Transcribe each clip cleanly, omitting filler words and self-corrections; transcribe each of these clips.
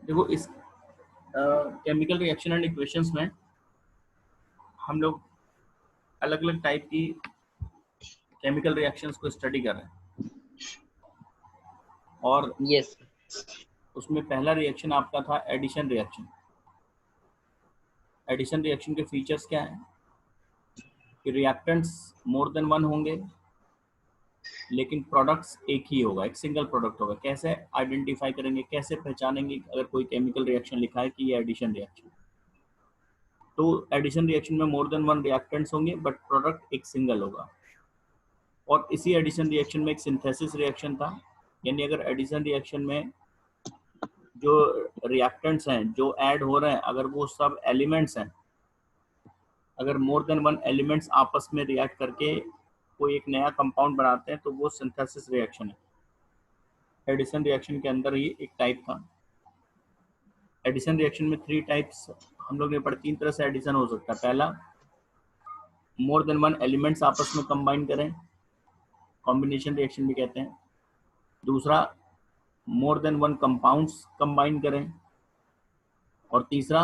देखो इस chemical reaction and equations में हम लोग अलग अलग टाइप की केमिकल रिएक्शंस को स्टडी कर रहे हैं, और यस उसमें पहला रिएक्शन आपका था एडिशन रिएक्शन। एडिशन रिएक्शन के फीचर्स क्या हैं कि रिएक्टेंट्स मोर देन वन होंगे, लेकिन प्रोडक्ट्स एक ही होगा, एक सिंगल प्रोडक्ट होगा। कैसे आइडेंटिफाई करेंगे, कैसे पहचानेंगे अगर कोई केमिकल रिएक्शन लिखा है कि ये एडिशन रिएक्शन? तो एडिशन रिएक्शन में मोर देन वन रिएक्टेंट्स होंगे बट प्रोडक्ट एक सिंगल होगा। और इसी एडिशन रिएक्शन में एक सिंथेसिस रिएक्शन था, यानी अगर एडिशन रिएक्शन में जो रिएक्टेंट्स हैं जो ऐड हो रहे हैं, अगर वो सब एलिमेंट्स हैं, अगर मोर देन वन एलिमेंट्स आपस में रिएक्ट करके कोई एक नया कंपाउंड बनाते हैं तो वो सिंथेसिस रिएक्शन है। एडिशन रिएक्शन के अंदर ही एक टाइप था। एडिशन रिएक्शन में 3 टाइप्स हम लोग ने पढ़े। 3 तरह से एडिशन हो सकता है। पहला, मोर देन वन एलिमेंट्स आपस में कंबाइन करें, कॉम्बिनेशन रिएक्शन भी कहते हैं। दूसरा, मोर देन वन कंपाउंड्स कंबाइन करें। और तीसरा,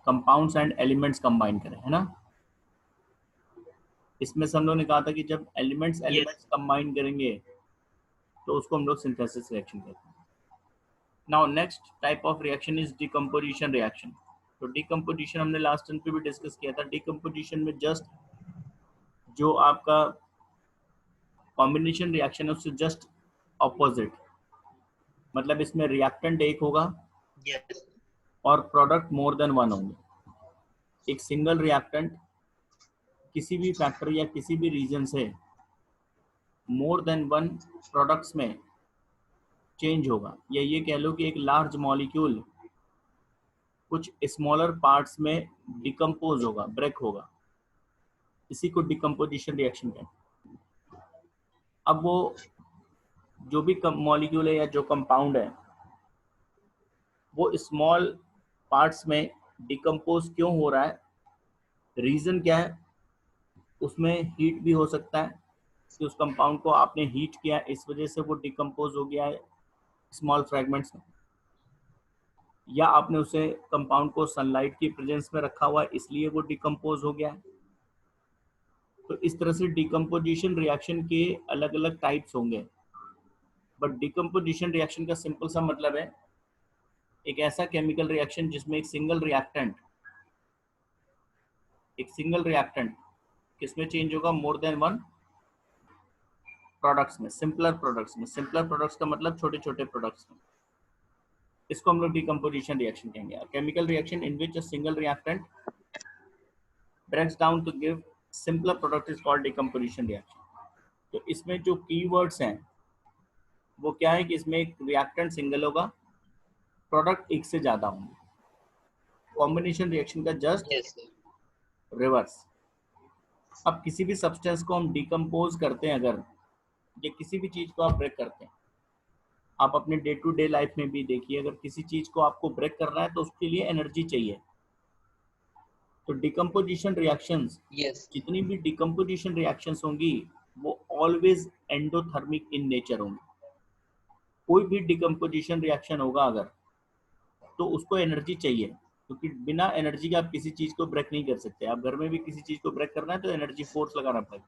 कंपाउंड्स एंड एलिमेंट्स कंबाइन करें, है ना। इसमें से हम लोग ने कहा था कि जब एलिमेंट्स कंबाइन करेंगे तो उसको हम लोग सिंथेसिस रिएक्शन कहते हैं। Now next type of reaction is decomposition reaction. तो डिकम्पोजिशन हमने लास्ट टाइम पे भी डिस्कस किया था। डिकम्पोजिशन में जस्ट जो आपका कॉम्बिनेशन रिएक्शन है उससे जस्ट ऑपोजिट, मतलब इसमें रिएक्टेंट एक होगा यस और प्रोडक्ट मोर देन वन होंगे। एक सिंगल रिएक्टेंट किसी भी फैक्टर या किसी भी रीजन से मोर देन वन प्रोडक्ट्स में चेंज होगा, या ये कह लो कि एक लार्ज मॉलिक्यूल कुछ स्मॉलर पार्ट्स में डिकम्पोज होगा, ब्रेक होगा। इसी को डिकम्पोजिशन रिएक्शन कहते हैं। अब वो जो भी मॉलिक्यूल है या जो कंपाउंड है वो स्मॉल पार्ट्स में डिकम्पोज क्यों हो रहा है, रीजन क्या है, उसमें हीट भी हो सकता है कि उस कंपाउंड को आपने हीट किया, इस वजह से वो डिकम्पोज हो गया है स्मॉल फ्रैगमेंट्स में, या आपने उसे कंपाउंड को सनलाइट की प्रेजेंस में रखा हुआ है इसलिए वो डिकम्पोज हो गया है। तो इस तरह से डिकम्पोजिशन रिएक्शन के अलग अलग टाइप्स होंगे। बट डिकम्पोजिशन रिएक्शन का सिंपल सा मतलब है एक ऐसा केमिकल रिएक्शन जिसमें एक सिंगल रिएक्टेंट किसमें चेंज होगा, मोर देन वन प्रोडक्ट्स में, सिंपलर प्रोडक्ट्स में। सिंपलर प्रोडक्ट्स का मतलब छोटे छोटे प्रोडक्ट्स में। इसको हम लोग डिकम्पोजिशन रिएक्शन कहेंगे। Chemical reaction in which a single reactant breaks down to give simpler product is called decomposition reaction। तो इसमें जो कीवर्ड्स हैं वो क्या है कि इसमें एक रिएक्टेंट सिंगल होगा, प्रोडक्ट एक से ज्यादा होंगे। कॉम्बिनेशन रिएक्शन का जस्ट यस रिवर्स। अब किसी भी सब्सटेंस को हम डिकम्पोज करते हैं अगर, या किसी भी चीज को आप ब्रेक करते हैं, आप अपने डे टू डे लाइफ में भी देखिए, अगर किसी चीज को आपको ब्रेक करना है तो उसके लिए एनर्जी चाहिए। तो डिकम्पोजिशन रिएक्शंस, यस जितनी भी डिकम्पोजिशन रिएक्शंस होंगी वो ऑलवेज एंडोथर्मिक इन नेचर होंगी। कोई भी डिकम्पोजिशन रिएक्शन होगा अगर, तो उसको एनर्जी चाहिए, क्योंकि बिना एनर्जी के आप किसी चीज को ब्रेक नहीं कर सकते। आप घर में भी किसी चीज को ब्रेक करना है तो एनर्जी फोर्स लगाना पड़ेगा।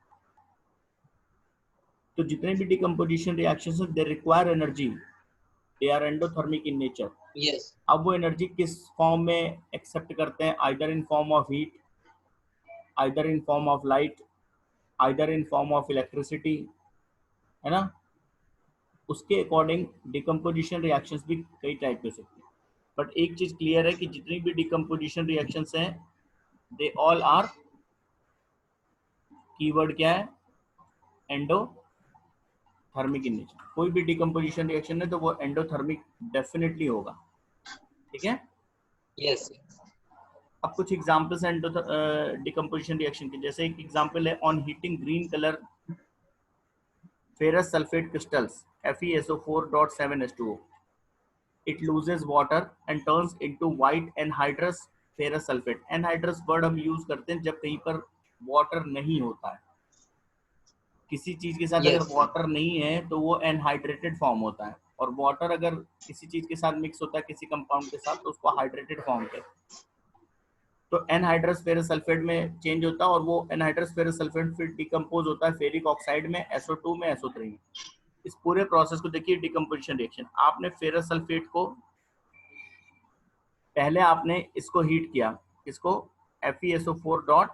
तो जितने भी डिकम्पोजिशन रिएक्शंस हैं they require energy, they are endothermic in nature. Yes अब वो एनर्जी किस फॉर्म में एक्सेप्ट करते हैं, either in form of heat, either in form of light, either in form of electricity, है ना। उसके अकॉर्डिंग डिकम्पोजिशन रिएक्शंस भी कई टाइप के हो सकते हैं। बट एक चीज क्लियर है कि जितनी भी डिकम्पोजिशन रिएक्शंस हैं दे ऑल आर, कीवर्ड क्या है, एंडोथर्मिक इन नेचर। कोई भी डिकम्पोजिशन रिएक्शन है तो वो एंडोथर्मिक डेफिनेटली होगा, ठीक है। यस अब कुछ एग्जांपल्स हैं डिकम्पोजिशन रिएक्शन के। जैसे एक एग्जांपल है, on heating green colour ferrous sulfate crystals FeSO4.7H2O, it loses water and turns into white anhydrous ferrous sulfate। anhydrous word हम यूज करते हैं जब कहीं पर वाटर नहीं होता है। किसी चीज के साथ अगर यस वाटर नहीं है तो वो एनहाइड्रेटेड फॉर्म होता है। और वाटर अगर किसी चीज के साथ मिक्स होता है किसी कंपाउंड के साथ तो उसको हाइड्रेटेड फॉर्म कहते हैं। तो एनहाइड्रस फेरस सल्फेट में चेंज होता है और वो एनहाइड्रस फेरस सल्फेट फिर डिकम्पोज होता है फेरिक ऑक्साइड में, SO2 में, SO3 में। इस पूरे प्रोसेस को देखिए डिकम्पोजिशन रिएक्शन। आपने फेरस सल्फेट को पहले आपने इसको हीट किया, इसको FeSO4 dot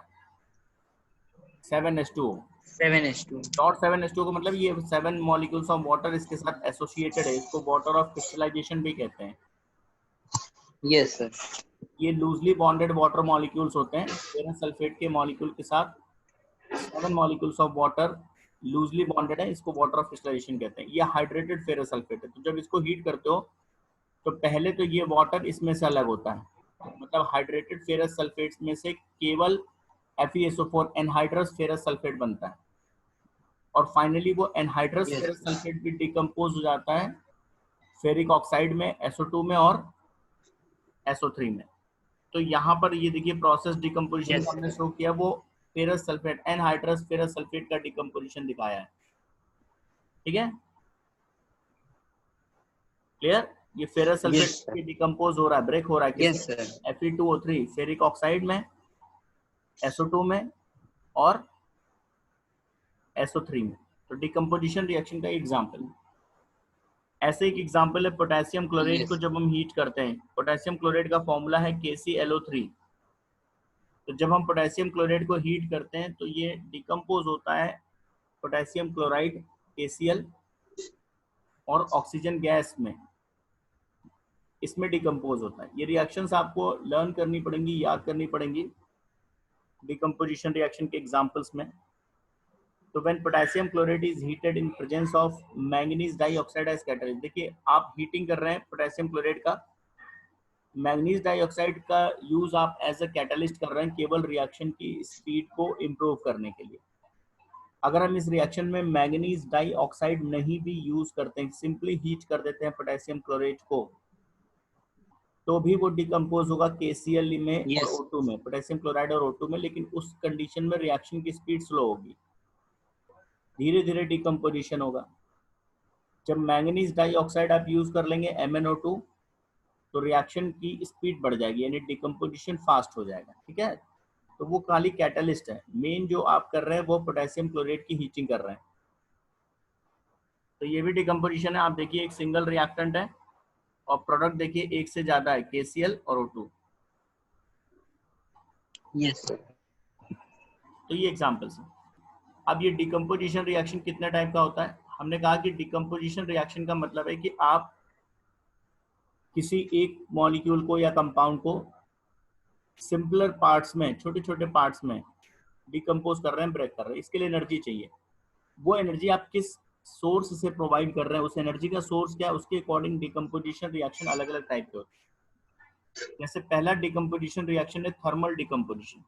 7H2O 7H2. Dot 7H2O को मतलब ये 7 मॉलिक्यूल्स ऑफ वाटर इसके साथ एसोसिएटेड है, इसको वाटर ऑफ क्रिस्टलाइजेशन भी कहते हैं। Yes, sir. ये लूजली बॉन्डेड वाटर मॉलिक्यूल्स होते हैं। फेरस सल्फेट के मॉलिक्यूल के साथ 7 molecules of water loosely bonded है, इसको वाटर ऑफ क्रिस्टलाइजेशन कहते हैं। ये हाइड्रेटेड फेरस सल्फेट है। तो जब इसको हीट करते हो तो पहले तो ये वाटर इसमें से अलग होता है, मतलब हाइड्रेटेड फेरस सल्फेट में से केवल FeSO4 एनहाइड्रस फेरस सल्फेट बनता है और फाइनली वो एनहाइड्रस Yes. फेरस सल्फेट भी डिकम्पोज हो जाता है फेरिक ऑक्साइड में, SO2 में और SO3 में। तो यहाँ पर ये देखिए प्रोसेस डिकम्पोजिशन Yes, का हमने sir. शो किया, वो ferrous sulphate anhydrous ferrous sulphate का डिकम्पोजिशन दिखाया है। ठीक है, क्लियर? ये ferrous sulphate Yes, sir. Decompose हो रहा है, ब्रेक हो रहा है Yes, किसमें? sir. Fe2O3 फेरिक ऑक्साइड में, SO2 में और SO3 में। तो डिकम्पोजिशन रिएक्शन का एग्जाम्पल है। ऐसे एक एग्जाम्पल है पोटेशियम क्लोराइड को Yes. जब हम हीट करते हैं, पोटेशियम क्लोराइड का फॉर्मूला है KClO3। तो जब हम पोटेशियम क्लोराइड को हीट करते हैं तो ये डिकम्पोज होता है पोटेशियम क्लोराइड KCl और ऑक्सीजन गैस में, इसमें डिकम्पोज होता है। ये रिएक्शंस आपको लर्न करनी पड़ेंगी, याद करनी पड़ेंगी डिकम्पोजिशन रिएक्शन के एग्जाम्पल्स में। तो when potassium chloride is heated in presence of manganese dioxide as catalyst, देखिए आप हीटिंग कर रहे हैं पोटेशियम क्लोराइड का, मैंगनीज डाइऑक्साइड का यूज आप एज अ कैटलिस्ट कर रहे हैं केवल रिएक्शन की स्पीड को इम्प्रूव करने के लिए। अगर हम इस रिएक्शन में मैंगनीज डाइऑक्साइड नहीं भी यूज करते हैं, सिंपली हीट कर देते हैं पोटेशियम क्लोराइड को, तो भी वो डिकम्पोज होगा KCl में और Yes. O2 में, पोटेशियम क्लोराइड और O2 में, लेकिन उस कंडीशन में रिएक्शन की स्पीड स्लो होगी, धीरे धीरे डिकम्पोजिशन होगा। जब मैंगनीज डाइऑक्साइड आप यूज कर लेंगे MnO2 तो रिएक्शन की स्पीड बढ़ जाएगी, यानी डिकम्पोजिशन फास्ट हो जाएगा। ठीक है, तो वो खाली कैटलिस्ट है, मेन जो आप कर रहे हैं वो पोटेशियम क्लोराइड की हीटिंग कर रहे हैं। तो ये भी डिकम्पोजिशन है। आप देखिए एक सिंगल रिएक्टेंट है और प्रोडक्ट देखिए एक से ज्यादा है, KCl और O2। Yes, sir. तो ये एग्जाम्पल्स हैं। अब ये डिकम्पोजिशन रिएक्शन कितने टाइप का होता है? हमने कहा कि डिकम्पोजिशन रिएक्शन का मतलब है कि आप किसी एक मॉलिक्यूल को या कंपाउंड को सिंपलर पार्ट्स में, छोटे छोटे पार्ट्स में डिकम्पोज कर रहे हैं, ब्रेक कर रहे हैं। इसके लिए एनर्जी चाहिए। वो एनर्जी आप किस सोर्स से प्रोवाइड कर रहे हैं, उस एनर्जी का सोर्स क्या है, उसके अकॉर्डिंग डिकम्पोजिशन रिएक्शन अलग अलग टाइप के होते हैं। जैसे पहला डिकम्पोजिशन रिएक्शन है थर्मल डिकम्पोजिशन।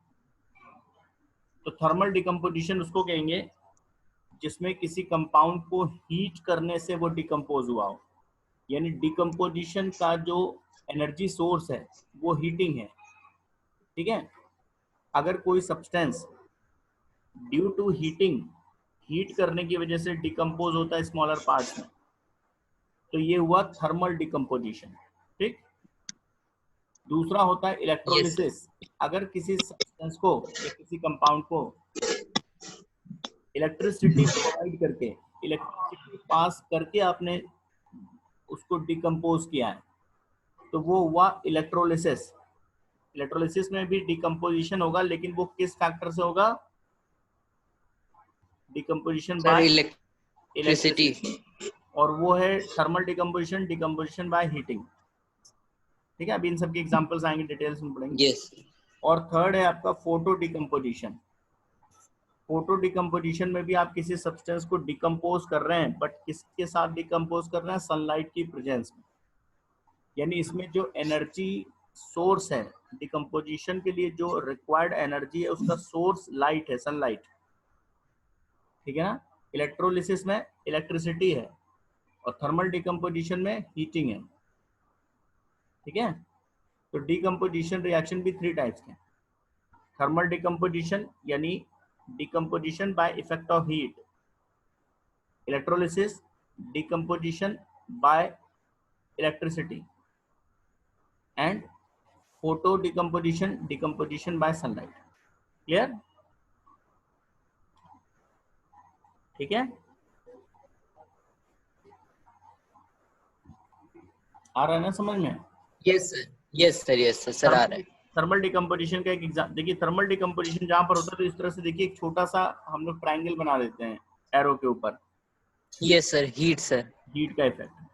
तो थर्मल डिकम्पोजिशन उसको कहेंगे जिसमें किसी कंपाउंड को हीट करने से वो डिकम्पोज हुआ हो, यानी डिकम्पोजिशन का जो एनर्जी सोर्स है वो हीटिंग है। ठीक है, अगर कोई substance due to heating, heat करने की वजह से डिकम्पोज होता है स्मॉलर पार्ट्स में, तो ये हुआ थर्मल डिकम्पोजिशन। ठीक, दूसरा होता है Yes, sir. इलेक्ट्रोलिसिस। अगर किसी सब्सटेंस को या किसी कंपाउंड को इलेक्ट्रिसिटी प्रोवाइड करके, इलेक्ट्रिसिटी पास करके आपने उसको डिकम्पोज किया है, तो वो हुआ इलेक्ट्रोलिसिस। इलेक्ट्रोलिसिस में भी डिकम्पोजिशन होगा, लेकिन वो किस फैक्टर से होगा? Decomposition Sir, by electricity. Electricity, और वो है thermal decomposition, decomposition by heating. ठीक है, अभी इन सबके एग्जांपल्स आएंगे, डिटेल्स में पढ़ेंगे। Yes. और थर्ड है आपका फोटो डिकम्पोजिशन। फोटो डिकम्पोजिशन में भी आप किसी सब्सटेंस को डिकम्पोज कर रहे हैं, बट किसके साथ डिकम्पोज कर रहे हैं? सनलाइट की प्रेजेंस में, यानी इसमें जो एनर्जी सोर्स है डिकम्पोजिशन के लिए, जो रिक्वायर्ड एनर्जी है उसका सोर्स लाइट है, सनलाइट। ठीक है ना, इलेक्ट्रोलिसिस में इलेक्ट्रिसिटी है और थर्मल डिकम्पोजिशन में हीटिंग है। ठीक है, तो डिकम्पोजिशन रिएक्शन भी 3 टाइप्स के हैं। थर्मल डिकम्पोजिशन यानी decomposition by effect of heat, electrolysis decomposition by electricity, and photo decomposition by sunlight. Clear? ठीक है, आ रहा है ना समझ में? Yes sir, yes sir, yes sir, sir आ रहा है। थर्मल डिकम्पोजिशन का एक एग्जाम देखिए। थर्मल डिकम्पोजिशन जहां पर होता है तो इस तरह से देखिए, एक छोटा सा हम लोग ट्रायंगल बना देते हैं एरो के ऊपर। Yes sir, heat sir. Heat का इफेक्ट।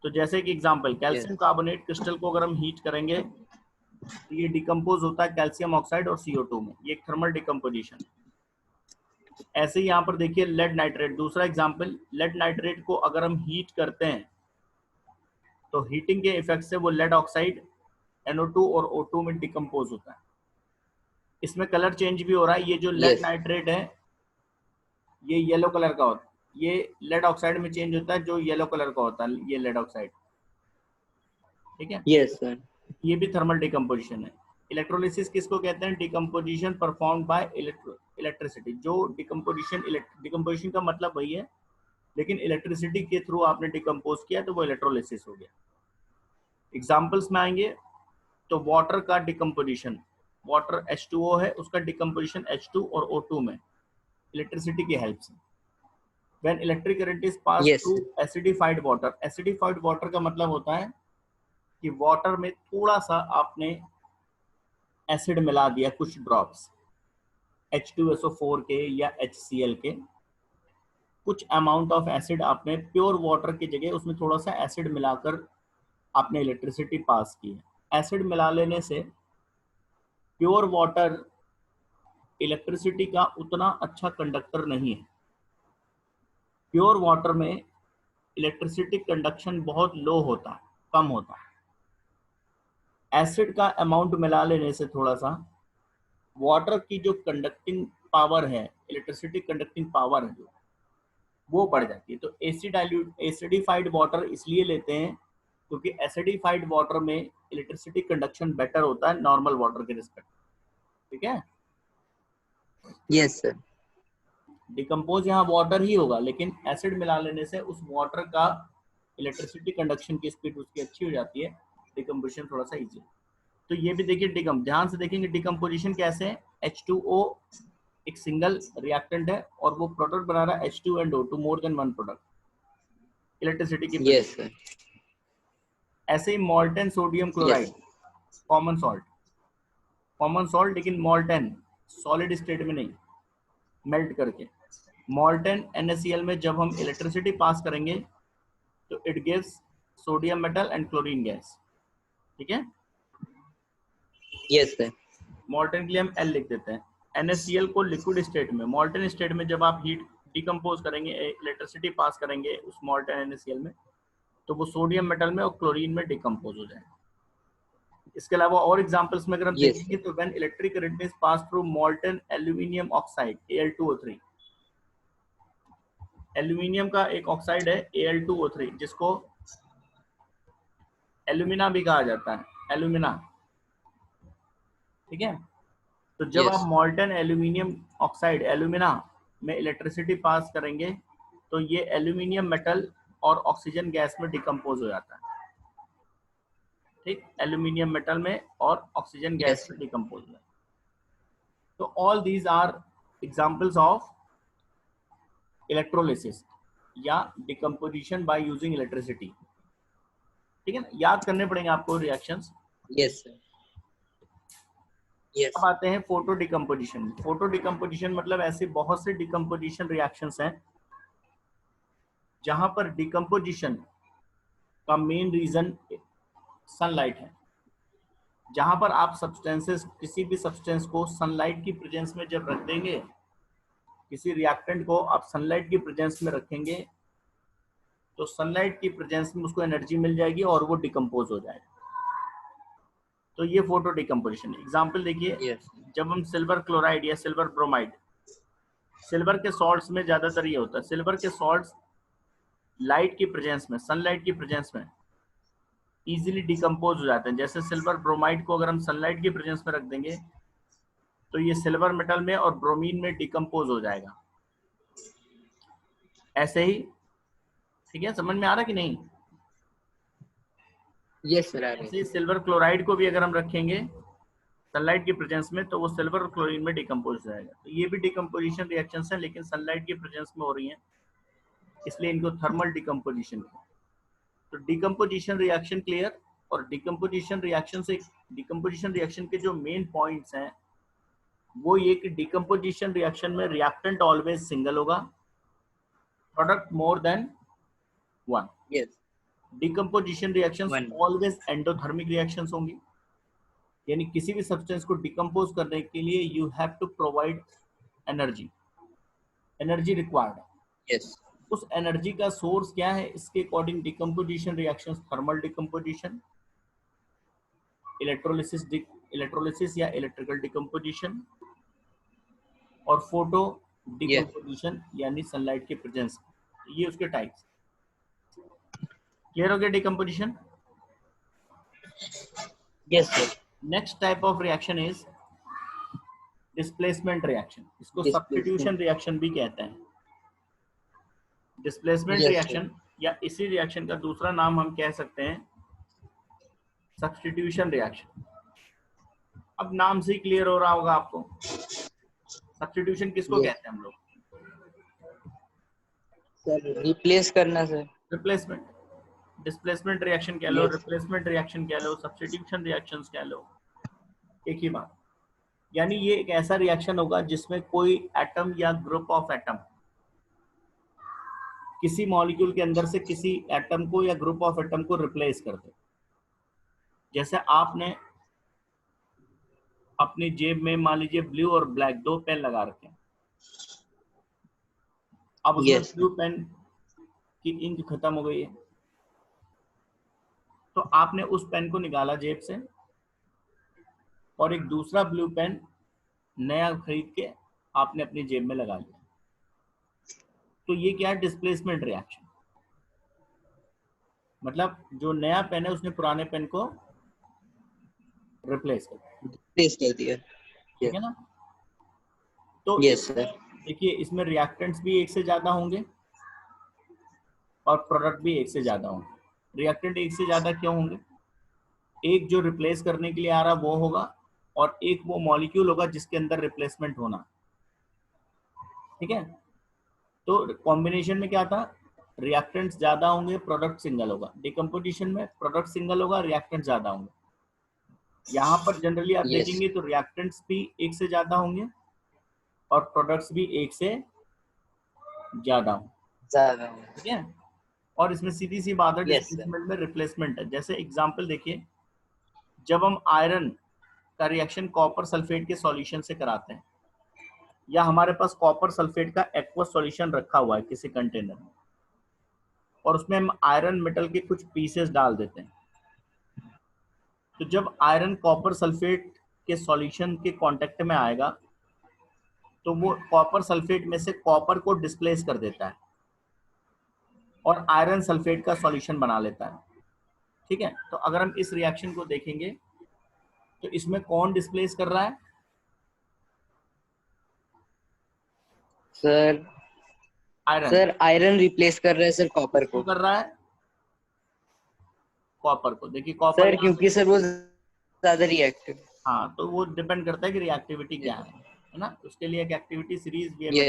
तो जैसे कि example, calcium yes carbonate crystal को अगर हम हीट करेंगे तो ये डिकम्पोज होता है कैल्शियम ऑक्साइड और CO2 में। ये एक थर्मल डिकम्पोजिशन है। ऐसे ही यहाँ पर देखिए लेड नाइट्रेट, दूसरा एग्जाम्पल, लेड नाइट्रेट को अगर हम हीट करते हैं तो हीटिंग के इफेक्ट से वो लेड ऑक्साइड NO2 और O2 में डिकम्पोज होता है। इसमें कलर चेंज भी हो रहा है। ये जो लेड यस नाइट्रेट है ये येलो कलर का होता है, ये लेड ऑक्साइड में चेंज होता है जो येलो कलर का होता है, ये लेड ऑक्साइड। ठीक है, यस सर। ये भी थर्मल डिकम्पोजिशन है। इलेक्ट्रोलिसिस किसको कहते हैं? Decomposition performed by electricity. जो डिकम्पोजिशन का मतलब वही है, लेकिन इलेक्ट्रिसिटी के थ्रू आपने डिकम्पोज किया तो वो इलेक्ट्रोलिसिस हो गया। एग्जाम्पल्स में आएंगे तो वाटर का डिकम्पोजिशन, वाटर H2O है, उसका डिकम्पोजिशन H2 और O2 में इलेक्ट्रिसिटी की हेल्प से। When electric current is passed yes through acidified water, acidified water का मतलब होता है कि वाटर में थोड़ा सा आपने एसिड मिला दिया, कुछ ड्रॉप्स H2SO4 के या HCl के, कुछ अमाउंट ऑफ एसिड आपने प्योर वाटर की जगह उसमें थोड़ा सा एसिड मिलाकर आपने इलेक्ट्रिसिटी पास की है। एसिड मिला लेने से प्योर वाटर इलेक्ट्रिसिटी का उतना अच्छा कंडक्टर नहीं है। प्योर वाटर में इलेक्ट्रिसिटी कंडक्शन बहुत लो होता है, कम होता है। एसिड का अमाउंट मिला लेने से थोड़ा सा वाटर की जो कंडक्टिंग पावर है, इलेक्ट्रिसिटी कंडक्टिंग पावर है जो, वो बढ़ जाती है। तो एसिडिफाइड वाटर इसलिए लेते हैं क्योंकि एसिडिफाइड वाटर में इलेक्ट्रिसिटी कंडक्शन बेटर होता है नॉर्मल वाटर के रिस्पेक्ट। ठीक है, यस सर। डिकम्पोज यहाँ वाटर ही होगा, लेकिन एसिड मिला लेने से उस वाटर का इलेक्ट्रिसिटी कंडक्शन की स्पीड उसकी अच्छी हो जाती है, डिकम्पोजिशन थोड़ा सा इजी। तो ये भी देखिए ध्यान से देखेंगे डिकम्पोजिशन कैसे है। H2O एक सिंगल रिएक्टेंट है और वो प्रोडक्ट बना रहा है H2 and O2, more than one product, electricity की यस सर। ऐसे ही molten sodium chloride, yes common salt लेकिन मॉल्टेन, सॉलिड स्टेट में नहीं, मेल्ट करके। मॉल्टेन NaCl में जब हम इलेक्ट्रिसिटी पास करेंगे तो it gives sodium metal and chlorine gas. ठीक है, यस सर। मॉल्टेन के लिए हम L लिख देते हैं। NaCl को लिक्विड स्टेट में, मॉल्टेन स्टेट में जब आप हीट डिकम्पोज करेंगे, इलेक्ट्रिसिटी पास करेंगे उस मॉल्टेन NaCl में, तो वो सोडियम मेटल में और क्लोरीन में डिकम्पोज हो जाएगा। इसके अलावा और एग्जांपल्स में अगर हम Yes, देखेंगे तो when electric current is pass through molten aluminium oxide Al2O3, aluminium का एक ऑक्साइड है Al2O3 जिसको एल्यूमिना भी कहा जाता है, एल्यूमिना। ठीक है, तो जब आप yes, molten aluminium oxide alumina में इलेक्ट्रिसिटी पास करेंगे तो ये एल्यूमिनियम मेटल और ऑक्सीजन गैस में डिकम्पोज हो जाता है। ठीक, एल्यूमिनियम मेटल में और ऑक्सीजन गैस yes, में डिकम्पोज हो जाता है। तो all these are examples of electrolysis या डिकम्पोजिशन बाय यूजिंग इलेक्ट्रिसिटी। ठीक है ना, याद करने पड़ेंगे आपको रिएक्शंस। yes, sir. Yes, अब आते हैं फोटो डिकम्पोजिशन। फोटो डिकम्पोजिशन मतलब ऐसे बहुत से डिकम्पोजिशन रिएक्शंस हैं जहां पर डिकम्पोजिशन का मेन रीजन सनलाइट है। जहां पर आप सब्सटेंसेस, किसी भी सब्सटेंस को सनलाइट की प्रेजेंस में जब रख देंगे, किसी रिएक्टेंट को आप सनलाइट की प्रेजेंस में रखेंगे तो सनलाइट की प्रेजेंस में उसको एनर्जी मिल जाएगी और वो डिकम्पोज हो जाएगा। तो ये फोटो डिकम्पोजिशन। एग्जाम्पल देखिए, yes, जब हम सिल्वर क्लोराइड या सिल्वर ब्रोमाइड, सिल्वर के सॉल्ट्स में ज्यादातर ये होता है, सिल्वर के सॉल्ट्स लाइट की प्रेजेंस में, सनलाइट की प्रेजेंस में इजीली डिकम्पोज हो जाते हैं। जैसे सिल्वर ब्रोमाइड को अगर हम सनलाइट की प्रेजेंस में रख देंगे तो ये सिल्वर मेटल में और ब्रोमीन में डिकम्पोज हो जाएगा। ऐसे ही ठीक है, समझ में आ रहा कि नहीं? यस सर, आ रहे ऐसे सिल्वर क्लोराइड को भी अगर हम रखेंगे सनलाइट की प्रेजेंस में तो वो सिल्वर और क्लोरीन में डिकम्पोज हो जाएगा। तो ये भी डिकम्पोजिशन रिएक्शंस हैं, लेकिन सनलाइट की प्रेजेंस में हो रही हैं, इसलिए इनको थर्मल डिकम्पोजिशन। तो डिकम्पोजिशन रिएक्शन क्लियर। और डिकम्पोजिशन रिएक्शन से, डिकम्पोजिशन रिएक्शन के जो मेन पॉइंट्स हैं वो ये कि डिकम्पोजिशन रिएक्शन में रिएक्टेंट ऑलवेज सिंगल होगा, प्रोडक्ट मोर than one. Yes decomposition reactions one. Always endothermic reactions होंगी, यानी किसी भी सब्सटेंस को डिकम्पोज करने के लिए you have to provide energy, energy required. Yes उस एनर्जी का सोर्स क्या है? इसके according decomposition reactions, thermal decomposition, electrolysis या इलेक्ट्रिकल डिकम्पोजिशन, और फोटो डिकम्पोजिशन यानी सनलाइट के प्रेजेंस। ये उसके टाइप्स। क्लियर हो गया decomposition? Yes sir. Next type of reaction is displacement reaction. इसको सब्स्टिट्यूशन रिएक्शन भी कहते हैं। डिस्प्लेसमेंट रिएक्शन या इसी रिएक्शन का दूसरा नाम हम कह सकते हैं सब्स्टिट्यूशन रिएक्शन। अब नाम से ही क्लियर हो रहा होगा आपको, सब्स्टिट्यूशन किसको कहते हैं हम लोग? सर रिप्लेस करना सर। रिप्लेसमेंट। डिस्प्लेसमेंट रिएक्शन कह लो, रिप्लेसमेंट रिएक्शन कह लो, सब्स्टिट्यूशन रिएक्शंस कह लो, एक ही बात। यानी ये एक ऐसा रिएक्शन होगा जिसमें कोई एटम या ग्रुप ऑफ एटम किसी मॉलिक्यूल के अंदर से किसी एटम को या ग्रुप ऑफ एटम को रिप्लेस कर दे। जैसे आपने अपनी जेब में मान लीजिए ब्लू और ब्लैक दो पेन लगा रखे हैं, अब उसमें ब्लू पेन की इंक खत्म हो गई है, तो आपने उस पेन को निकाला जेब से और एक दूसरा ब्लू पेन नया खरीद के आपने अपनी जेब में लगा लिया। तो ये क्या है? Displacement reaction. मतलब जो नया पेन है उसने पुराने पेन को रिप्लेस कर दिया। ठीक है ना? तो यस सर। देखिए इसमें रिएक्टेंट्स भी एक से ज्यादा होंगे और प्रोडक्ट भी एक से ज्यादा होंगे। रिएक्टेंट एक से ज्यादा क्यों होंगे? एक जो रिप्लेस करने के लिए आ रहा वो होगा और एक वो मॉलिक्यूल होगा जिसके अंदर रिप्लेसमेंट होना। ठीक है, तो कॉम्बिनेशन में क्या था? रिएक्टेंट्स ज्यादा होंगे, प्रोडक्ट सिंगल होगा। डिकम्पोजिशन में प्रोडक्ट सिंगल होगा, रिएक्टेंट ज्यादा होंगे। यहाँ पर जनरली आप देखेंगे तो रिएक्टेंट्स भी एक से ज्यादा होंगे और प्रोडक्ट्स भी एक से ज्यादा होंगे। ठीक है, और इसमें सीधी सी बात है डिस्प्लेसमेंट में रिप्लेसमेंट है। जैसे एग्जांपल देखिए, जब हम आयरन का रिएक्शन कॉपर सल्फेट के सॉल्यूशन से कराते हैं, या हमारे पास कॉपर सल्फेट का एक्वस सॉल्यूशन रखा हुआ है किसी कंटेनर में और उसमें हम आयरन मेटल के कुछ पीसेस डाल देते हैं, तो जब आयरन कॉपर सल्फेट के सॉल्यूशन के कांटेक्ट में आएगा तो वो कॉपर सल्फेट में से कॉपर को डिस्प्लेस कर देता है और आयरन सल्फेट का सॉल्यूशन बना लेता है। ठीक है, तो अगर हम इस रिएक्शन को देखेंगे तो इसमें कौन डिस्प्लेस कर रहा है? Sir iron. Sir iron replace कर रहा है सर कॉपर को। कर रहा है कॉपर को। देखिए कॉपर सर क्योंकि सर वो ज्यादा रिएक्टिव। हाँ, तो वो डिपेंड करता है कि रिएक्टिविटी क्या है ना? उसके लिए एक एक्टिविटी सीरीज भी है।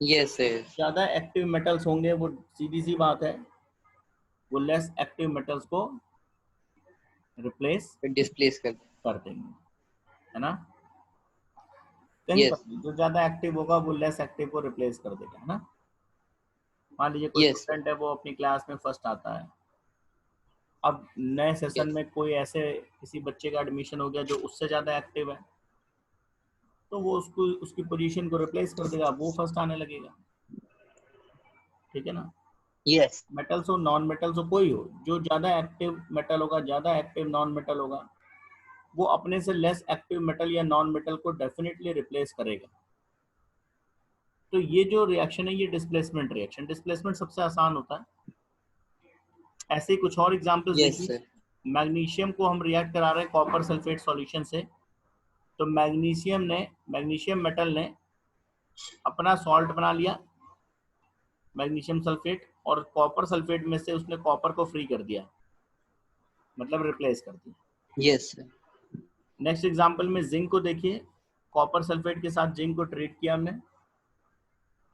Yes sir. ज्यादा एक्टिव मेटल्स होंगे, वो सीधी सी बात है वो लेस एक्टिव मेटल्स को रिप्लेस डिस्प्लेस कर देंगे, है ना? कहीं पर जो ज्यादा एक्टिव होगा वो लेस एक्टिव को रिप्लेस कर देगा, है ना? मान लीजिए कोई स्टूडेंट है, वो अपनी क्लास में फर्स्ट आता है, अब नए सेशन में कोई ऐसे किसी बच्चे का एडमिशन हो गया जो उससे ज्यादा एक्टिव है, तो वो उसको उसकी पोजीशन को रिप्लेस कर देगा, वो फर्स्ट आने लगेगा। ठीक है ना? यस। मेटल्स हो, नॉन मेटल्स हो, कोई हो, जो ज्यादा एक्टिव मेटल होगा, ज्यादा एक्टिव नॉन मेटल होगा, वो अपने से लेस एक्टिव मेटल या नॉन मेटल को डेफिनेटली रिप्लेस करेगा। तो ये जो रिएक्शन है ये डिस्प्लेसमेंट रिएक्शन। डिस्प्लेसमेंट सबसे आसान होता है। ऐसे ही कुछ और एग्जांपल्स देखिए। मैग्नीशियम को हम रिएक्ट करा रहे हैं कॉपर सल्फेट सॉल्यूशन से, तो मैग्नीशियम मेटल ने अपना सॉल्ट बना लिया मैग्नीशियम सल्फेट, और कॉपर सल्फेट में से उसने कॉपर को फ्री कर दिया, मतलब रिप्लेस कर दिया। Yes sir. नेक्स्ट एग्जांपल में जिंक को देखिए, कॉपर सल्फेट के साथ जिंक को ट्रीट किया हमने,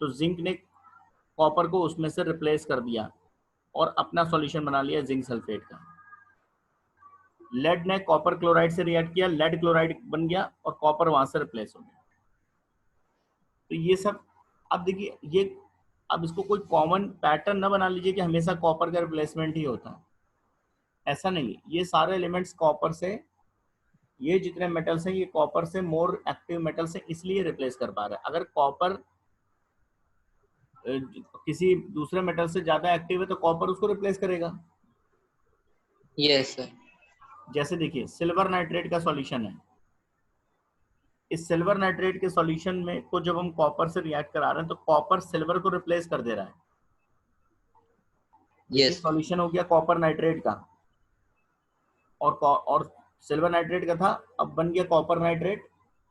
तो जिंक ने कॉपर को उसमें से रिप्लेस कर दिया और अपना सॉल्यूशन बना लिया जिंक सल्फेट का। लेड ने कॉपर क्लोराइड से रिएक्ट किया, लेड क्लोराइड बन गया और कॉपर वहां से रिप्लेस हो गया। तो ये सब, अब देखिए ये, अब इसको कोई कॉमन पैटर्न ना बना लीजिए कि हमेशा कॉपर का रिप्लेसमेंट ही होता है, ऐसा नहीं। ये सारे एलिमेंट्स कॉपर से, ये जितने मेटल्स हैं ये कॉपर से मोर एक्टिव मेटल से इसलिए रिप्लेस कर पा रहा है। अगर कॉपर किसी दूसरे मेटल से ज्यादा एक्टिव है तो कॉपर उसको रिप्लेस करेगा। Yes sir. जैसे देखिए सिल्वर नाइट्रेट का सॉल्यूशन है, इस सिल्वर नाइट्रेट के सॉल्यूशन में को जब हम कॉपर से रिएक्ट करा रहे हैं तो कॉपर सिल्वर को रिप्लेस कर दे रहा है। देखिए यस सॉल्यूशन हो गया कॉपर नाइट्रेट का, और सिल्वर नाइट्रेट का था, अब बन गया कॉपर नाइट्रेट,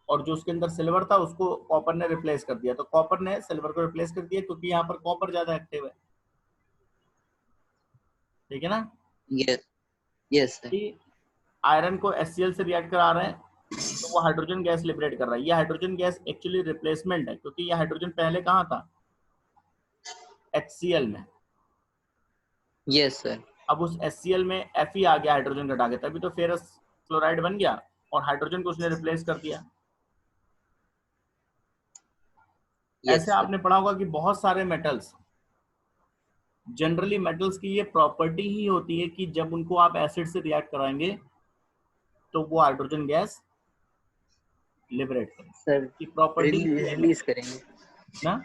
और जो उसके अंदर सिल्वर था उसको कॉपर ने रिप्लेस कर दिया। तो कॉपर ने सिल्वर को रिप्लेस कर दिया क्योंकि यहाँ पर कॉपर ज्यादा एक्टिव है, ठीक है ना। Yes yes sir. कि आयरन को HCl से रिएक्ट करा रहे हैं तो वो हाइड्रोजन गैस लिबरेट कर रहा है। ये हाइड्रोजन गैस एक्चुअली रिप्लेसमेंट है, क्योंकि ये हाइड्रोजन पहले कहाँ था, HCl में। Yes sir. अब उस HCl में Fe आ गया हाइड्रोजन घटा के, तभी तो फेरस क्लोराइड बन गया और हाइड्रोजन को उसने रिप्लेस कर दिया। ऐसे यस सर। आपने पढ़ा होगा कि बहुत सारे मेटल्स, जनरली मेटल्स की ये प्रॉपर्टी ही होती है कि जब उनको आप एसिड से रिएक्ट कराएंगे तो वो हाइड्रोजन गैस लिबरेट करें, सर की प्रॉपर्टी है रिलीज करेंगे ना।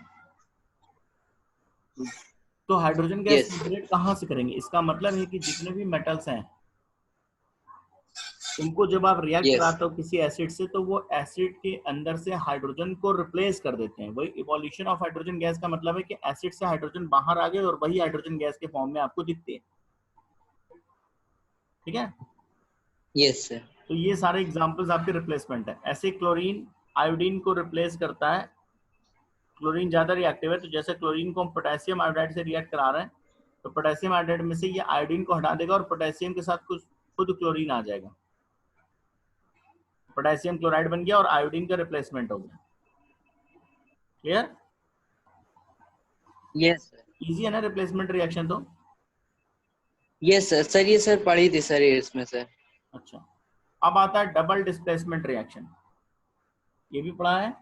तो हाइड्रोजन गैस यस। लिबरेट कहाँ से करेंगे, इसका मतलब है कि जितने भी मेटल्स हैं उनको जब आप रिएक्ट यस कराते हो किसी एसिड से तो वो एसिड के अंदर से हाइड्रोजन को रिप्लेस कर देते हैं। वही इवोल्यूशन ऑफ हाइड्रोजन गैस का मतलब है कि एसिड से हाइड्रोजन बाहर आ गए और वही हाइड्रोजन गैस के फॉर्म में आपको दिखते हैं, ठीक है। Yes sir. तो ये सारे एग्जांपल्स आपके रिप्लेसमेंट है। ऐसे क्लोरीन आयोडीन को रिप्लेस करता है, क्लोरीन ज्यादा रिएक्टिव है, तो जैसे क्लोरीन को हम पोटेशियम आयोडाइड से रिएक्ट करा रहे हैं तो पोटेशियम आयोडाइड में से ये आयोडीन को हटा देगा और पोटेशियम के साथ कुछ खुद क्लोरीन आ जाएगा, पोटेशियम क्लोराइड बन गया और आयोडीन का रिप्लेसमेंट हो गया। क्लियर? Yes sir. इजी है ना रिप्लेसमेंट रिएक्शन तो। Yes sir. सर ये सर पढ़ी थी सर ये इसमें सर। अच्छा, अब आता है डबल डिस्प्लेसमेंट रिएक्शन, ये भी पढ़ा है।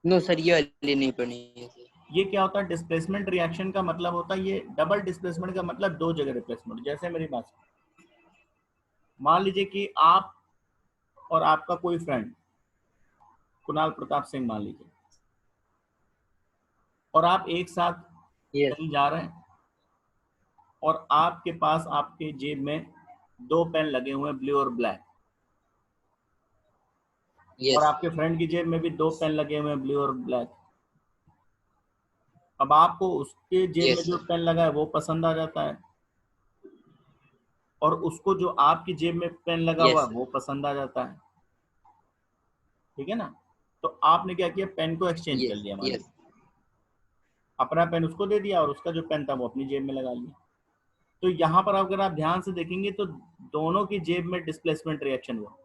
नो सर ये वाली नहीं पढ़ी है सर। ये क्या होता है, डिस्प्लेसमेंट रिएक्शन का मतलब होता है, ये डबल डिस्प्लेसमेंट का मतलब दो जगह रिप्लेसमेंट। जैसे मेरी बात, मान लीजिए कि आप और आपका कोई फ्रेंड कुणाल प्रताप सिंह मान लीजिए, और आप एक साथ यस कहीं जा रहे हैं और आपके पास आपके जेब में दो पेन लगे हुए हैं, ब्लू और ब्लैक, और यस आपके फ्रेंड की जेब में भी दो पेन लगे हुए हैं, ब्लू और ब्लैक। अब आपको उसके जेब में यस जो सर। पेन लगा है वो पसंद आ जाता है, और उसको जो आपकी जेब में पेन लगा हुआ यस है सर। वो पसंद आ जाता है, ठीक है ना। तो आपने क्या किया, पेन को एक्सचेंज कर यस लिया, मान यस लीजिए अपना पेन उसको दे दिया और उसका जो पेन था वो अपनी जेब में लगा लिया। तो यहाँ पर अगर आप ध्यान से देखेंगे तो दोनों की जेब में डिस्प्लेसमेंट रिएक्शन हुआ।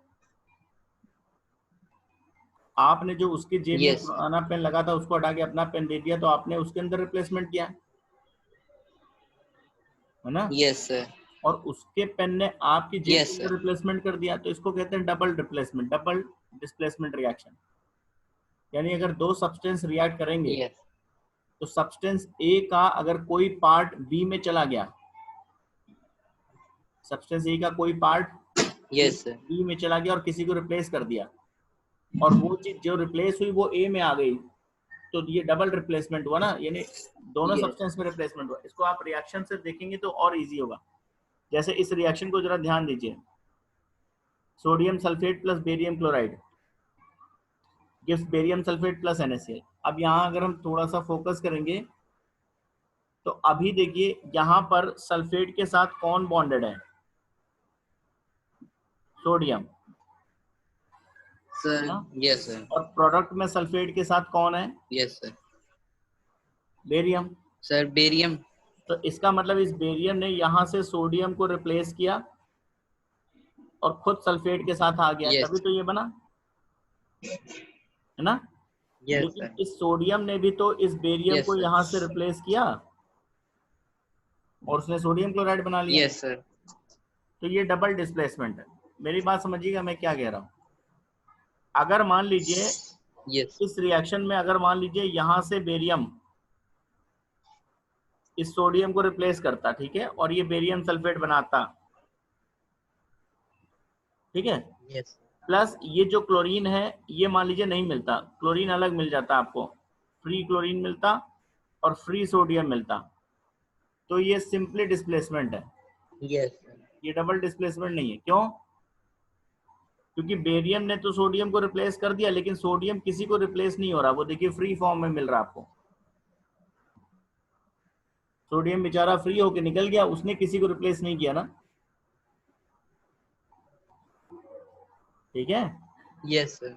आपने जो उसके जेब में यस सर। पुराना पेन लगा था उसको हटा के अपना पेन दे दिया, तो आपने उसके अंदर रिप्लेसमेंट किया, है ना। Yes sir. और उसके पेन ने आपकी जेब के यस अंदर सर। रिप्लेसमेंट कर दिया, तो इसको कहते हैं double replacement, double displacement reaction. यानी अगर दो सब्सटेंस रिएक्ट करेंगे यस तो सब्सटेंस ए का अगर कोई पार्ट बी में चला गया, सब्सटेंस ए का कोई पार्ट यस सर। बी में चला गया और किसी को रिप्लेस कर दिया, और वो चीज जो रिप्लेस हुई वो ए में आ गई, तो ये डबल रिप्लेसमेंट हुआ ना, यानी दोनों यस सब्सटेंस में रिप्लेसमेंट हुआ। इसको आप रिएक्शन से देखेंगे तो और इजी होगा। जैसे इस रिएक्शन को जरा ध्यान दीजिए, sodium sulphate plus barium chloride gives barium sulphate plus NaCl। अब यहाँ अगर हम थोड़ा सा फोकस करेंगे तो अभी देखिए यहाँ पर सल्फेट के साथ कौन बॉन्डेड है, सोडियम, है सर। ना। Yes sir. और प्रोडक्ट में सल्फेट के साथ कौन है, yes sir. Barium. Sir barium. तो इसका मतलब इस बेरियम ने यहाँ से सोडियम को रिप्लेस किया और खुद सल्फेट के साथ आ गया, यस तभी तो ये बना, है ना। यस लेकिन सर। इस सोडियम ने भी तो इस बेरियम यस को सर। यहाँ से रिप्लेस किया और उसने सोडियम क्लोराइड बना लिया। Yes sir. तो ये डबल डिस्प्लेसमेंट है। मेरी बात समझिएगा मैं क्या कह रहा हूँ। अगर मान लीजिए यस इस रिएक्शन में, अगर मान लीजिए यहाँ से बेरियम इस सोडियम को रिप्लेस करता, ठीक है, और ये बेरियम सल्फेट बनाता, ठीक है, यस प्लस ये जो क्लोरीन है ये मान लीजिए नहीं मिलता, क्लोरीन अलग मिल जाता आपको, फ्री क्लोरीन मिलता और फ्री सोडियम मिलता, तो ये सिंपली डिस्प्लेसमेंट है, यस ये डबल डिस्प्लेसमेंट नहीं है। क्यों? क्योंकि बेरियम ने तो सोडियम को रिप्लेस कर दिया, लेकिन सोडियम किसी को रिप्लेस नहीं हो रहा, वो देखिए फ्री फॉर्म में मिल रहा आपको। सोडियम बेचारा फ्री होके निकल गया, उसने किसी को रिप्लेस नहीं किया ना, ठीक है। Yes sir.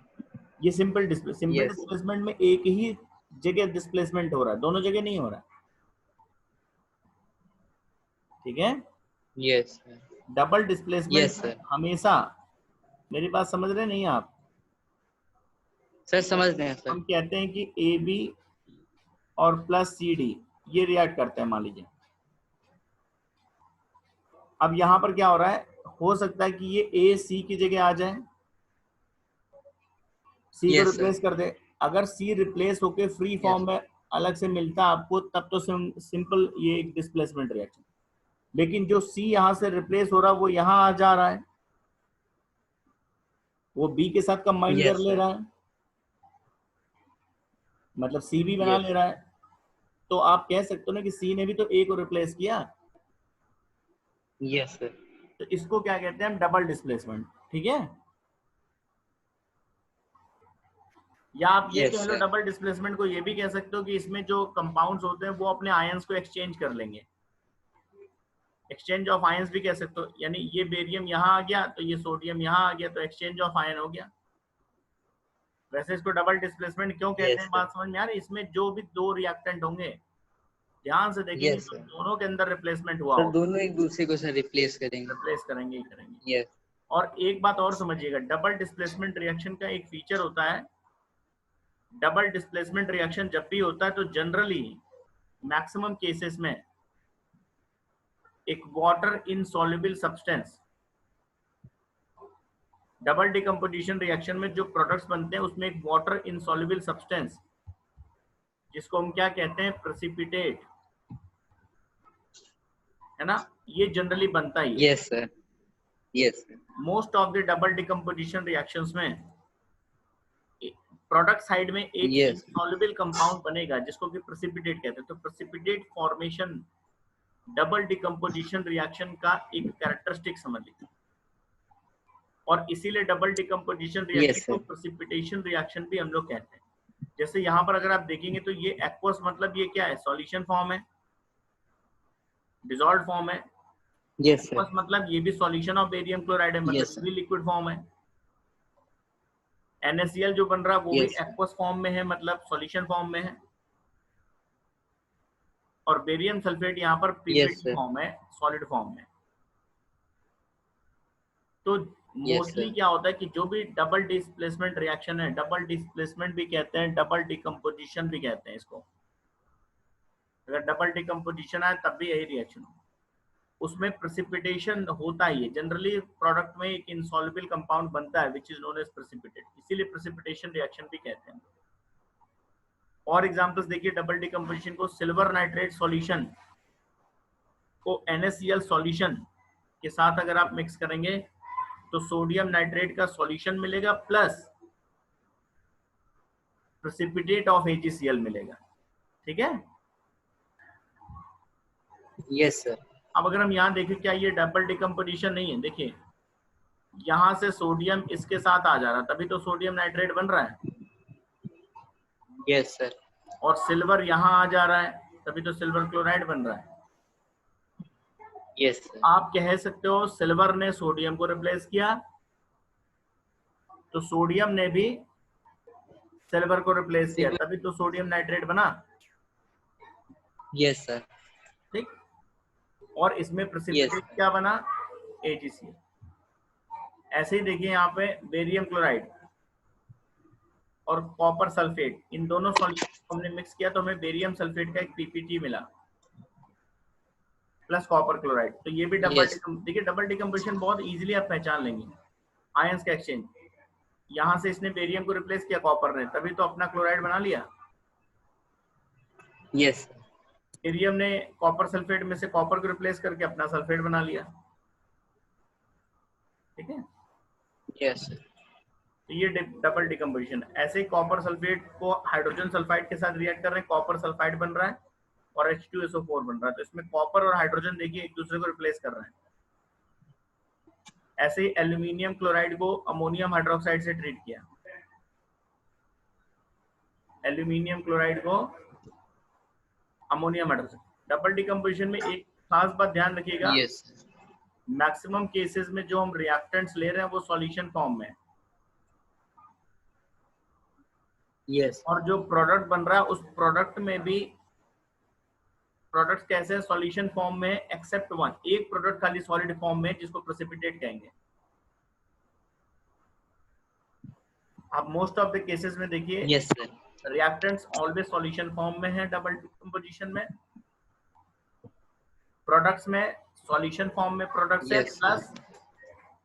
ये सिंपल डिस्प्लेसमेंट में एक ही जगह डिस्प्लेसमेंट हो रहा है, दोनों जगह नहीं हो रहा है, ठीक है। Yes double displacement yes sir. हमेशा, मेरी बात समझ रहे नहीं आप, सर समझ रहे हैं हम सर। कहते हैं कि ए बी और प्लस सी डी ये रिएक्ट करते हैं, मान लीजिए। अब यहाँ पर क्या हो रहा है, हो सकता है कि ये ए सी की जगह आ जाए, सी को यस सर। रिप्लेस कर दे। अगर सी रिप्लेस होके फ्री यस फॉर्म में अलग से मिलता आपको, तब तो सिंपल ये एक डिस्प्लेसमेंट रिएक्शन। लेकिन जो सी यहाँ से रिप्लेस हो रहा है वो यहाँ आ जा रहा है, वो बी के साथ कंबाइन कर यस ले सर। रहा है, मतलब सी भी बना यस ले रहा है। तो आप कह सकते हो ना कि सी ने भी तो ए को रिप्लेस किया। Yes sir. तो इसको क्या कहते हैं हम, डबल डिस्प्लेसमेंट, ठीक है। या आप ये यस कह लो सर। डबल डिस्प्लेसमेंट को ये भी कह सकते हो कि इसमें जो कंपाउंड्स होते हैं वो अपने आयंस को एक्सचेंज कर लेंगे, एक्सचेंज ऑफ आयंस भी कह सकते हो। यानी ये बेरियम यहाँ आ गया तो ये सोडियम यहाँ आ गया, तो एक्सचेंज ऑफ आयन हो गया। वैसे इसको डबल डिस्प्लेसमेंट क्यों कहते यस हैं, सर। बात समझ में आ रही है। इसमें जो भी दो रिएक्टेंट होंगे, ध्यान से देखेंगे यस तो सर। दोनों के अंदर रिप्लेसमेंट हुआ सर होगा, दोनों एक दूसरे को सर रिप्लेस करेंगे। रिप्लेस करेंगे ही करेंगे। यस। और एक बात और समझिएगा, डबल डिस्प्लेसमेंट रिएक्शन का एक फीचर होता है, डबल डिस्प्लेसमेंट रिएक्शन जब भी होता है तो जनरली मैक्सिमम केसेस में एक water insoluble substance, double decomposition reaction में जो प्रोडक्ट्स बनते हैं उसमें एक वाटर इनसॉल्युबल सब्सटेंस, जिसको हम क्या कहते हैं, प्रेसिपिटेट, है ना, ये जनरली बनता ही है। Yes sir. Yes sir. Most of the double decomposition reactions में प्रोडक्ट साइड में एक यस इनसॉल्युबल कंपाउंड बनेगा जिसको कि प्रेसिपिटेट कहते हैं। तो precipitate formation double decomposition reaction का एक कैरेक्टरिस्टिक समझ लीजिए, और इसीलिए डबल डिकम्पोजिशन रिएक्शन यस को सर। प्रेसिपिटेशन रिएक्शन भी हम लोग कहते हैं। जैसे यहाँ पर अगर आप देखेंगे तो ये एक्वस मतलब ये क्या है, सॉल्यूशन फॉर्म है, डिसॉल्व फॉर्म है। Yes aqueous sir. मतलब ये भी सॉल्यूशन ऑफ बेरियम क्लोराइड है, मतलब यस ये सर। भी लिक्विड फॉर्म है। NaCl जो बन रहा है वो भी यस सर। एक्वस फॉर्म में है, मतलब सॉल्यूशन फॉर्म में है। और बेरियम सल्फेट यहाँ पर यस पीपीटी सर। फॉर्म है, सॉलिड फॉर्म में। तो यस मोस्टली सर। क्या होता है कि जो भी डबल डिस्प्लेसमेंट रिएक्शन है, डबल डिस्प्लेसमेंट भी कहते हैं, डबल डिकम्पोजिशन भी कहते हैं इसको। अगर डबल डिकम्पोजिशन आए तब भी यही रिएक्शन हो, उसमें प्रेसिपिटेशन होता ही है। जनरली प्रोडक्ट में एक इनसॉल्युबल कंपाउंड बनता है which is known as precipitate, इसीलिए प्रेसिपिटेशन रिएक्शन भी कहते हैं। और एग्जांपल्स देखिए डबल डिकम्पोजिशन को, सिल्वर नाइट्रेट सॉल्यूशन को NaCl सॉल्यूशन के साथ अगर आप मिक्स करेंगे तो सोडियम नाइट्रेट का सॉल्यूशन मिलेगा प्लस प्रेसिपिटेट ऑफ AgCl मिलेगा, ठीक है। Yes sir. अब अगर हम यहाँ देखें, क्या ये डबल डिकम्पोजिशन नहीं है, देखिए यहाँ से सोडियम इसके साथ आ जा रहा है, तभी तो सोडियम नाइट्रेट बन रहा है। Yes sir. और सिल्वर यहाँ आ जा रहा है, तभी तो सिल्वर क्लोराइड बन रहा है। Yes sir. आप कह सकते हो सिल्वर ने सोडियम को रिप्लेस किया, तो सोडियम ने भी सिल्वर को रिप्लेस किया, तभी तो सोडियम नाइट्रेट बना। Yes, sir. ठीक, और इसमें Yes. प्रेसिपिटेट क्या बना, AgCl। ऐसे ही देखिए यहाँ पे बेरियम क्लोराइड और कॉपर सल्फेट, इन दोनों सॉल्यूशन को हमने मिक्स किया तो हमें बेरियम सल्फेट का एक PPT मिला प्लस कॉपर क्लोराइड। तो ये भी डबल, Yes. देखिए डबल डिकम्पोजिशन बहुत इजीली आप पहचान लेंगे। आयंस का एक्सचेंज, यहाँ से इसने बेरियम को रिप्लेस किया कॉपर ने, तभी तो अपना क्लोराइड बना लिया। Yes. बेरियम ने कॉपर सल्फेट में से कॉपर को रिप्लेस करके अपना सल्फेट बना लिया। ठीक है, Yes, sir. तो ये डबल डिकम्पोजिशन। ऐसे ही कॉपर सल्फेट को हाइड्रोजन सल्फाइड के साथ रिएक्ट कर रहे हैं, कॉपर सल्फाइड बन रहा है और H2SO4 बन रहा है। तो इसमें कॉपर और हाइड्रोजन देखिए एक दूसरे को रिप्लेस कर रहे हैं। ऐसे ही एल्यूमिनियम क्लोराइड को अमोनियम हाइड्रोक्साइड से ट्रीट किया, एल्यूमिनियम क्लोराइड को अमोनियम हाइड्रोक्साइड। डबल डिकम्पोजिशन में एक खास बात ध्यान रखिएगा, Yes. मैक्सिमम केसेस में जो हम रिएक्टेंट्स ले रहे हैं वो सॉल्यूशन फॉर्म में, Yes. और जो प्रोडक्ट बन रहा है उस प्रोडक्ट में भी प्रोडक्ट्स कैसे सॉल्यूशन फॉर्म में, एक्सेप्ट वन, एक प्रोडक्ट खाली सॉलिड फॉर्म में जिसको प्रेसिपिटेट कहेंगे। आप मोस्ट ऑफ द केसेस में देखिए Yes, sir. Reactants always solution form में है डबल डिकम्पोजिशन में, प्रोडक्ट्स में सॉल्यूशन फॉर्म में प्रोडक्ट्स है, Yes. प्लस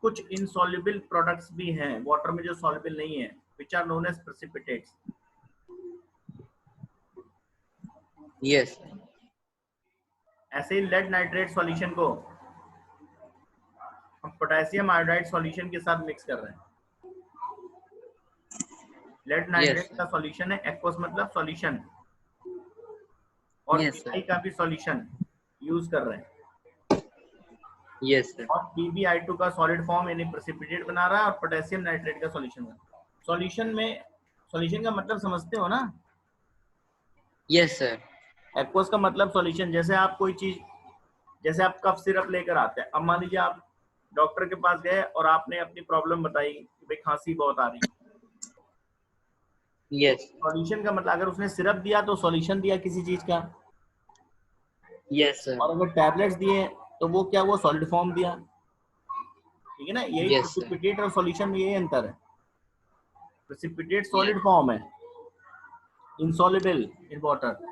कुछ इनसॉल्युबल प्रोडक्ट्स भी हैं वाटर में जो सॉल्युबल नहीं है, which are known as precipitates. Yes. ऐसे ही लेड नाइट्रेट सॉल्यूशन को हम पोटेशियम आयोडाइड सॉल्यूशन के साथ मिक्स कर रहे हैं। लेड नाइट्रेट का सॉल्यूशन है, एक्वस मतलब सॉल्यूशन, और Yes, sir. PI का भी सॉल्यूशन यूज कर रहे हैं, Yes, sir. और PbI2 का सॉलिड फॉर्म यानी प्रेसिपिटेट बना रहा है, और पोटेशियम नाइट्रेट का सॉल्यूशन बना रहा है। सॉल्यूशन में, सॉल्यूशन का मतलब समझते हो ना, Yes, sir. एक्वस का मतलब सॉल्यूशन। जैसे आप कोई चीज, जैसे आप कफ सिरप लेकर आते हैं, अब मान लीजिए आप डॉक्टर के पास गए और आपने अपनी प्रॉब्लम बताई कि भाई खांसी बहुत आ रही है, Yes. सॉल्यूशन का मतलब, अगर उसने सिरप दिया तो सॉल्यूशन दिया किसी चीज का, Yes, sir. और अगर टैबलेट्स दिए तो वो क्या, वो सॉलिड फॉर्म दिया। ठीक है ना, यही Yes, sir. प्रेसिपिटेट और सॉल्यूशन में यही अंतर है। Precipitate solid Yes. फॉर्म है, इनसॉल्युबल इन वाटर,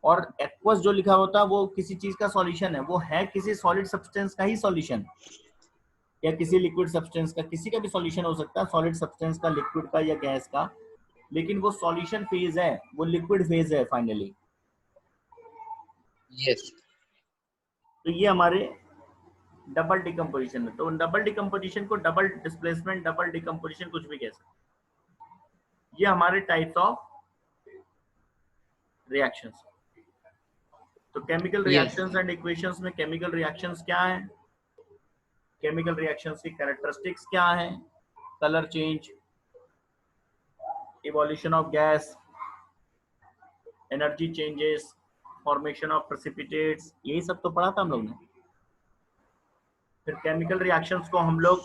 और एक्वस जो लिखा होता है वो किसी चीज का सॉल्यूशन है, वो है किसी सॉलिड सब्सटेंस का ही सॉल्यूशन, या किसी लिक्विड सब्सटेंस का, किसी का भी सॉल्यूशन हो सकता है, सॉलिड सब्सटेंस का, लिक्विड का या गैस का, लेकिन वो सॉल्यूशन फेज है, वो लिक्विड फेज है फाइनली। Yes. तो ये हमारे डबल डिकम्पोजिशन है। तो डबल डिकम्पोजिशन को डबल डिस्प्लेसमेंट, डबल डिकम्पोजिशन कुछ भी कह सकते हैं। ये हमारे टाइप्स ऑफ रिएक्शंस। तो केमिकल रिएक्शंस एंड इक्वेशंस में केमिकल रिएक्शंस क्या है, केमिकल रिएक्शंस की कैरेक्टरिस्टिक्स क्या है, colour change, evolution of gas, energy changes, formation of precipitates, यही सब तो पढ़ा था हम लोग ने। फिर केमिकल रिएक्शंस को हम लोग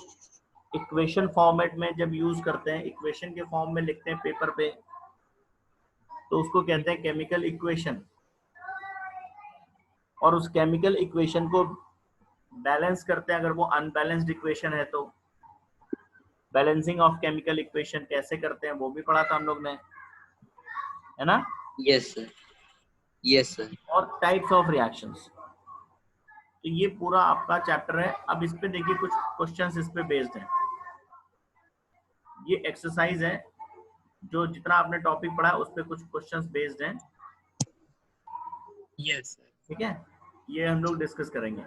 इक्वेशन फॉर्मेट में जब यूज करते हैं, इक्वेशन के फॉर्म में लिखते हैं पेपर पे, तो उसको कहते हैं केमिकल इक्वेशन। और उस केमिकल इक्वेशन को बैलेंस करते हैं, अगर वो अनबैलेंस्ड इक्वेशन है तो बैलेंसिंग ऑफ केमिकल इक्वेशन कैसे करते हैं वो भी पढ़ा था हम लोग ने, है ना। Yes, sir. Yes, sir. और टाइप्स ऑफ रिएक्शंस, तो ये पूरा आपका चैप्टर है। अब इस पे देखिए कुछ क्वेश्चंस इस पे बेस्ड हैं। ये एक्सरसाइज है, जो जितना आपने टॉपिक पढ़ा है उस पे कुछ क्वेश्चंस बेस्ड हैं। Yes, sir. ठीक है, ये हम लोग डिस्कस करेंगे।